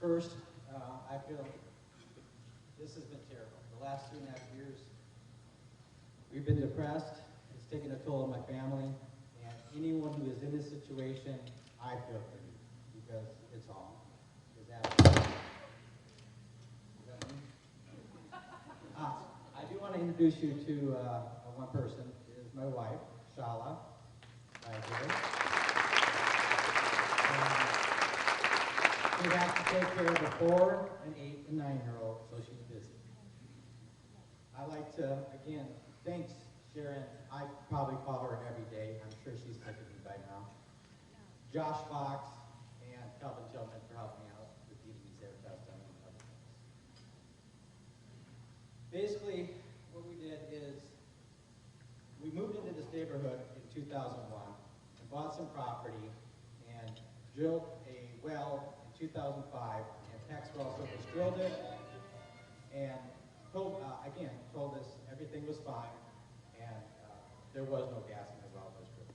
First, I feel this has been terrible. The last 2.5 years, we've been depressed. It's taken a toll on my family. And anyone who is in this situation, I feel for you because it's all. Is that I do want to introduce you to one person. It is my wife, Shala, right here. She has to take care of a 4, an 8, and 9-year-old, so she's busy. I like to, again, thanks, Sharon. I probably call her every day. I'm sure she's sick of me by now. Josh Fox and Calvin Tillman for helping me out with DD's air test and other things. Basically, what we did is we moved into this neighborhood in 2001 and bought some property and drilled a well 2005, and Peck's Well Service drilled it, and told us everything was fine, and there was no gas in the well that was drilled.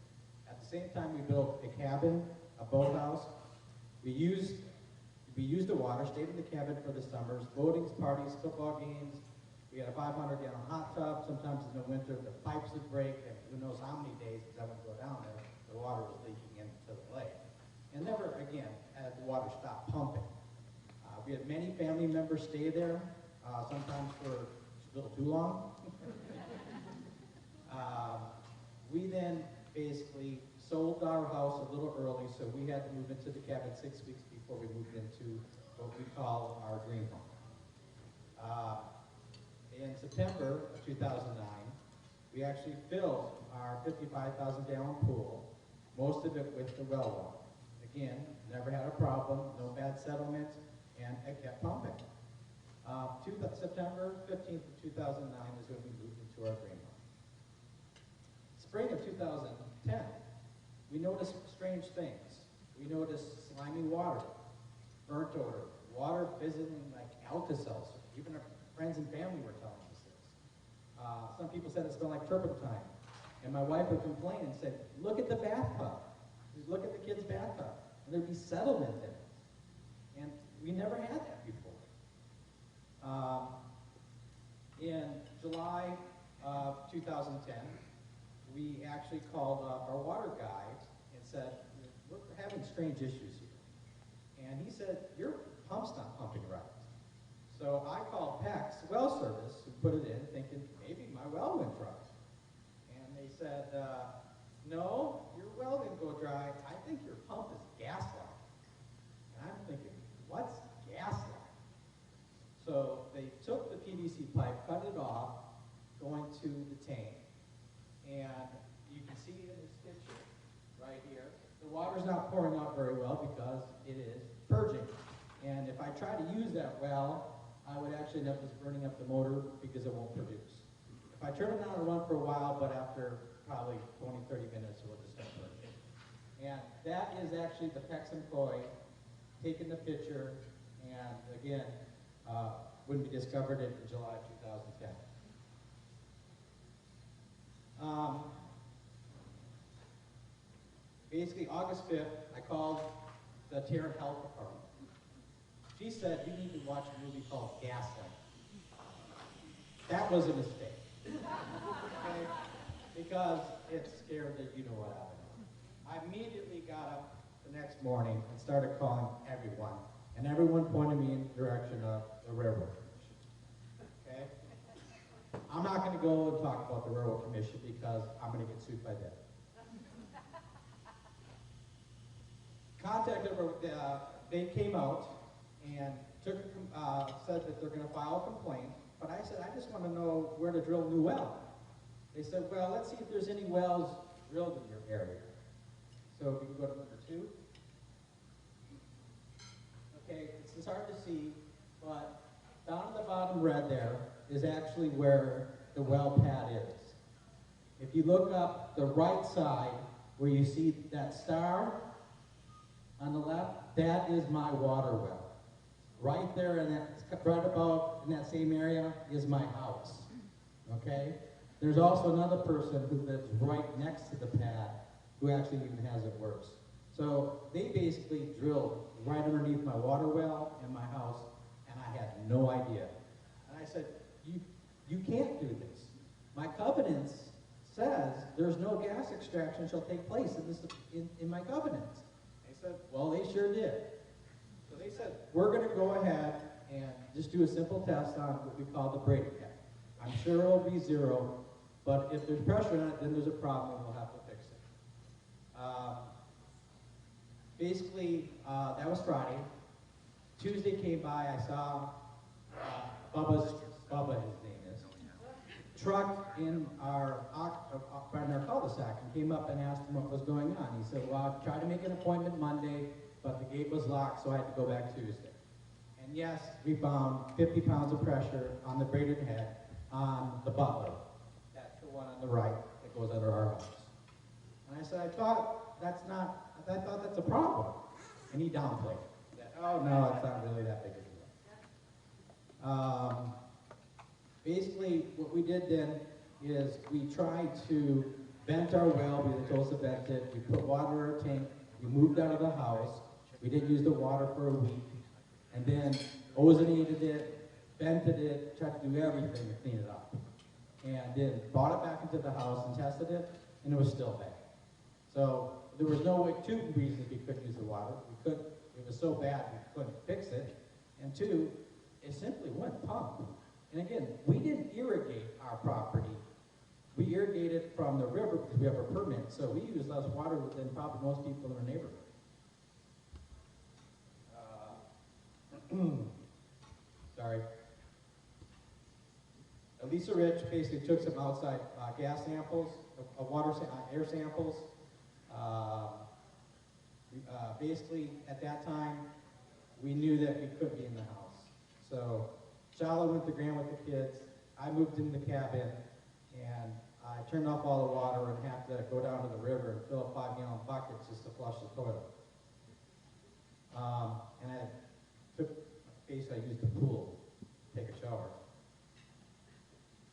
At the same time, we built a cabin, a boathouse. We used the water, stayed in the cabin for the summers, boatings, parties, football games. We had a 500-gallon hot tub. Sometimes in the winter, the pipes would break, and who knows how many days, because I wouldn't go down there, the water was leaking into the lake. And never again had the water stop pumping. We had many family members stay there, sometimes for a little too long. We then basically sold our house a little early, so we had to move into the cabin 6 weeks before we moved into what we call our dream home. In September of 2009, we actually filled our 55,000-gallon pool, most of it with the well water. Again, never had a problem, no bad settlement, and it kept pumping. September 15th of 2009 is when we moved into our dream home. Spring of 2010, we noticed strange things. We noticed slimy water, burnt odor, water visiting like Alka-Seltzer. Even our friends and family were telling us this. Some people said it smelled like turpentine. And my wife would complain and say, look at the bathtub. Just look at the kid's bathtub. And there'd be settlement in it. And we never had that before. In July of 2010, we actually called our water guy and said, we're having strange issues here. And he said, your pump's not pumping right. So I called Peck's Well Service, who put it in, thinking maybe my well went dry. And they said, no, your well didn't go dry. I think your pump is gaslight. And I'm thinking, what's gaslight? So they took the PVC pipe, cut it off, going to the tank. And you can see in this picture right here, the water's not pouring out very well because it is purging. And if I try to use that well, I would actually end up just burning up the motor because it won't produce. If I turn it on and run for a while, but after probably 20, 30 minutes, it will just start burning. And that is actually the PEX employee taking the picture, and again, when we discovered it in July 2010. Basically, August 5th, I called the Tarrant Health Department. She said, you need to watch a movie called Gaslight. That was a mistake. Okay? Because it scared the you-know-what out of me. I immediately got up the next morning and started calling everyone, and everyone pointed me in the direction of the Railroad Commission. Okay? I'm not going to go and talk about the Railroad Commission because I'm going to get sued by them. They came out and said that they're going to file a complaint, but I said, I just want to know where to drill a new well. They said, well, let's see if there's any wells drilled in your area. So we can go to number 2. Okay, it's hard to see, but down at the bottom red there is actually where the well pad is. If you look up the right side where you see that star on the left, that is my water well. Right there in that, right about in that same area is my house. Okay? There's also another person who lives right next to the pad who actually even has it worse. So they basically drilled right underneath my water well in my house, and I had no idea. And I said, you can't do this. My covenants says there's no gas extraction shall take place in my covenants. They said, well, they sure did. So they said, we're going to go ahead and just do a simple test on what we call the Brady test. I'm sure it'll be 0, but if there's pressure on it, then there's a problem and we'll have to fix it. That was Friday. Tuesday came by, I saw Bubba, his name is, truck in our cul-de-sac and came up and asked him what was going on. He said, well, I tried to make an appointment Monday, but the gate was locked, so I had to go back Tuesday. And yes, we found 50 pounds of pressure on the braided head on the butler. That's the one on the right that goes under our house. And I said, I thought that's a problem. And he downplayed it. He said, oh no, it's not really that big a deal. Basically, what we did then is we tried to vent our well. We told us to vent it. We put water in our tank. We moved out of the house. We didn't use the water for a week. And then ozonated it, vented it, tried to do everything to clean it up. And then brought it back into the house and tested it, and it was still bad. So there was two reasons we couldn't use the water. It was so bad we couldn't fix it. And 2, it simply wouldn't pump. And again, we didn't irrigate our property. We irrigated from the river because we have a permit, so we use less water than probably most people in our neighborhood. Sorry. Lisa Rich basically took some outside gas samples, air samples. Basically, at that time, we knew that we couldn't be in the house. So Shala went to Grand with the kids. I moved into the cabin, and I turned off all the water and had to go down to the river and fill up 5-gallon buckets just to flush the toilet. And I used the pool to take a shower.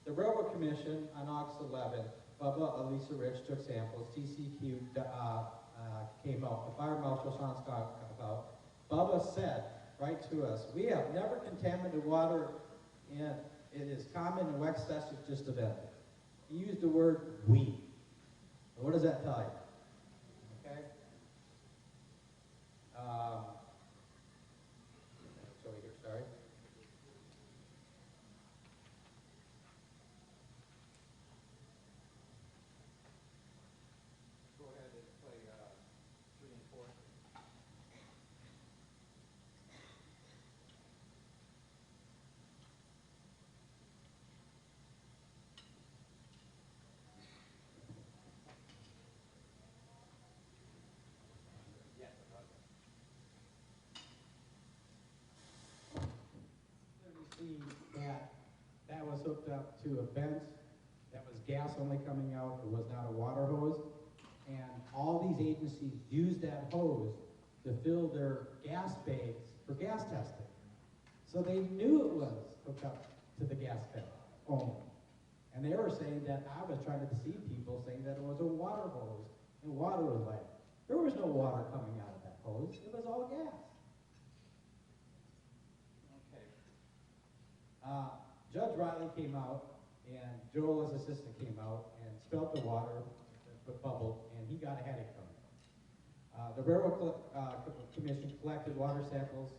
The Railroad Commission on August 11th, Bubba, Elisa Rich took samples. TCQ came out. The fire marshal Sean Scott came out. Bubba said right to us, we have never contaminated water, and it is common in Westchester just to vent it. He used the word we. What does that tell you? Okay? Sorry. Go ahead and play 3 and 4. That was hooked up to a vent that was gas only coming out. It was not a water hose. And all these agencies used that hose to fill their gas bags for gas testing. So they knew it was hooked up to the gas vent only. And they were saying that I was trying to deceive people, saying that it was a water hose. And water was like, there was no water coming out of that hose. It was all gas. Judge Riley came out, and Joel, his assistant, came out and spelt the water, the bubble, and he got a headache from it. The Railroad Commission collected water samples.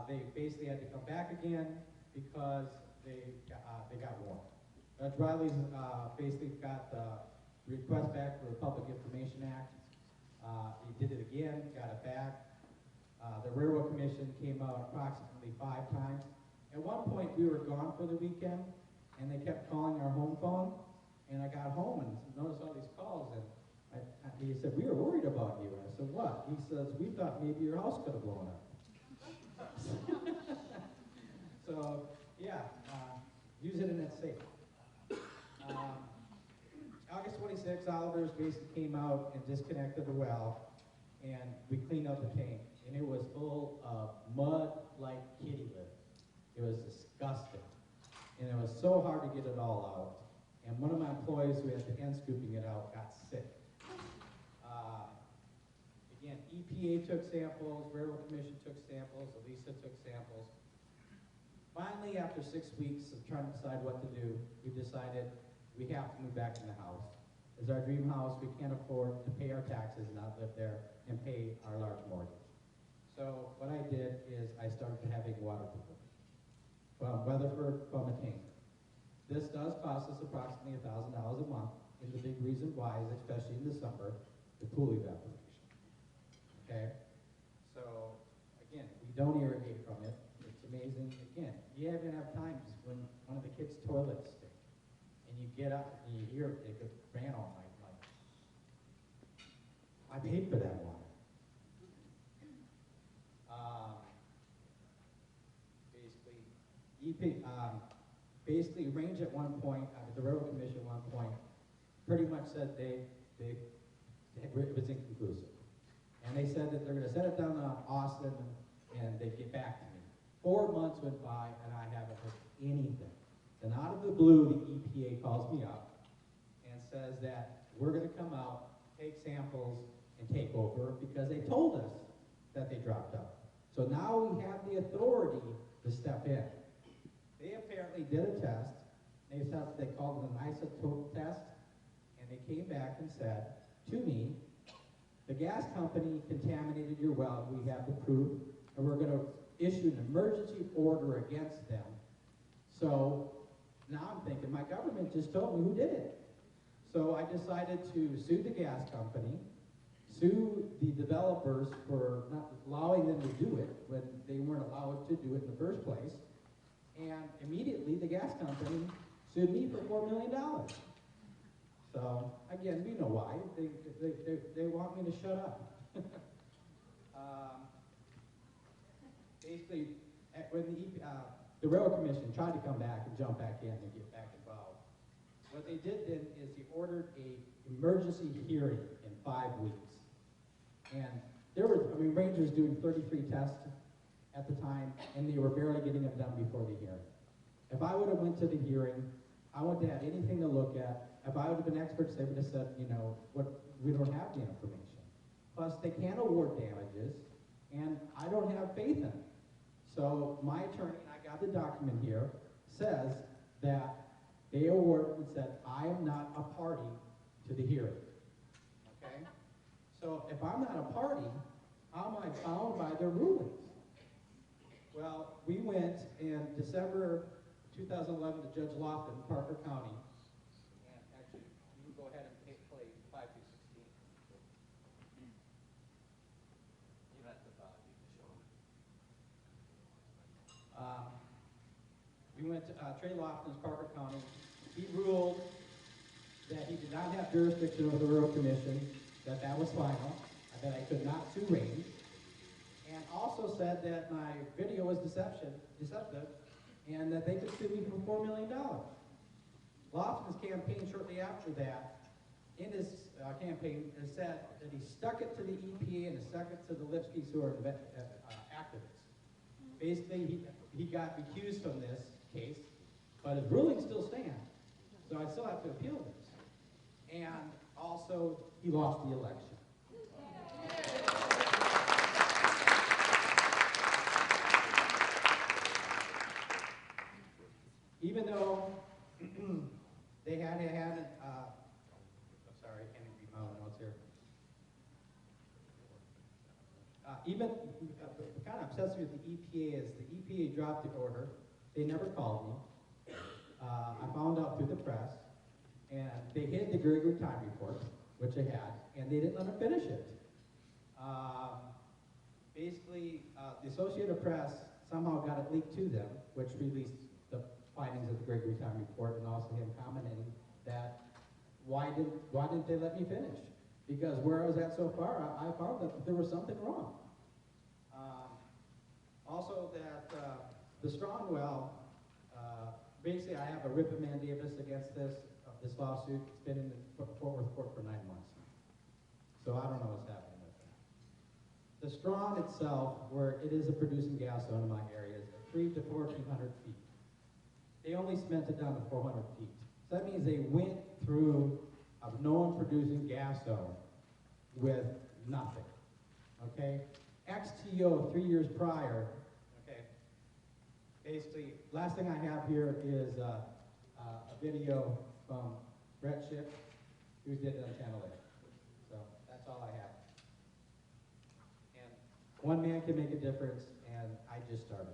They basically had to come back again because they got warned. Judge Riley's basically got the request back for the Public Information Act. He did it again, got it back. The Railroad Commission came out approximately 5 times. At one point, we were gone for the weekend, and they kept calling our home phone, and I got home and noticed all these calls, and he said, we were worried about you. I said, what? He says, we thought maybe your house could have blown up. So, yeah, use it and it's safe. August 26th, Oliver's basically came out and disconnected the well, and we cleaned out the tank, and it was full of mud like kitty litter. It was disgusting. And it was so hard to get it all out. And one of my employees who had the end scooping it out got sick. Again, EPA took samples, Railroad Commission took samples, Elisa took samples. Finally, after 6 weeks of trying to decide what to do, we decided we have to move back in the house. It's our dream house. We can't afford to pay our taxes and not live there and pay our large mortgage. So what I did is I started having water delivered from Weatherford, from a tanker. This does cost us approximately $1,000 a month, and the big reason why is, especially in the summer, the pool evaporation. Okay? So, again, we don't irrigate from it. It's amazing. Again, you even have times when one of the kids' toilets stink, and you get up and you hear it ran all night. Like, I paid for that water. Basically, Range at one point, the Railroad Commission at one point, pretty much said it was inconclusive. And they said that they're going to set it down on Austin and they'd get back to me. 4 months went by and I haven't heard anything. Then out of the blue, the EPA calls me up and says that we're going to come out, take samples, and take over because they told us that they dropped out. So now we have the authority to step in. They apparently did a test. They called it an isotope test, and they came back and said to me, the gas company contaminated your well. We have the proof, and we're going to issue an emergency order against them. So now I'm thinking, my government just told me who did it. So I decided to sue the gas company, sue the developers for not allowing them to do it when they weren't allowed to do it in the first place. And immediately, the gas company sued me for $4 million. So, again, we know why. They want me to shut up. Basically, when the Railroad Commission tried to come back and jump back in and get back involved, what they did then is they ordered an emergency hearing in 5 weeks. And there were, Rangers doing 33 tests at the time, and they were barely getting them done before the hearing. If I would have went to the hearing, I wouldn't have had anything to look at. If I would have been experts, they would have said, we don't have the information. Plus, they can't award damages, and I don't have faith in it. So my attorney, and I got the document here, says that they awarded and said, I am not a party to the hearing. Okay? So if I'm not a party, how am I bound by their rulings? Well, we went in December 2011 to Judge Lofton, Parker County. And actually, you can go ahead and play 5 through 16. You have to show. We went to Trey Lofton's Parker County. He ruled that he did not have jurisdiction over the Railroad Commission, that was final, that I could not sue Range. And also said that my video was deceptive, and that they could sue me for $4 million. Lofton's campaign shortly after that, in his campaign, has said that he stuck it to the EPA and he stuck it to the Lipsky who are activists. Basically, he got recused from this case, but his ruling still stands. So I still have to appeal this. And also, he lost the election. Even though they had I'm sorry, I can't even read my own notes here. Kind of obsessed with the EPA is the EPA dropped the order. They never called me. I found out through the press, and they hid the Gregory time report, which they had, and they didn't let me finish it. Basically, the Associated Press somehow got it leaked to them, which released the findings of the Gregory time report, and also him commenting that why didn't they let me finish? Because where I was at so far, I found that there was something wrong. Also, that the Strong well, basically, I have a writ of mandamus against this lawsuit. It's been in the Fort Worth court for 9 months now. So I don't know what's happening with that. The Strong itself, where it is a producing gas zone in my area, is 300 to 1,400 feet. They only cemented down to 400 feet. So that means they went through a known producing gas zone with nothing. okay? XTO 3 years prior, okay? Basically, last thing I have here is a video from Brett Schick, who did it on Channel 8. So that's all I have. And one man can make a difference, and I just started.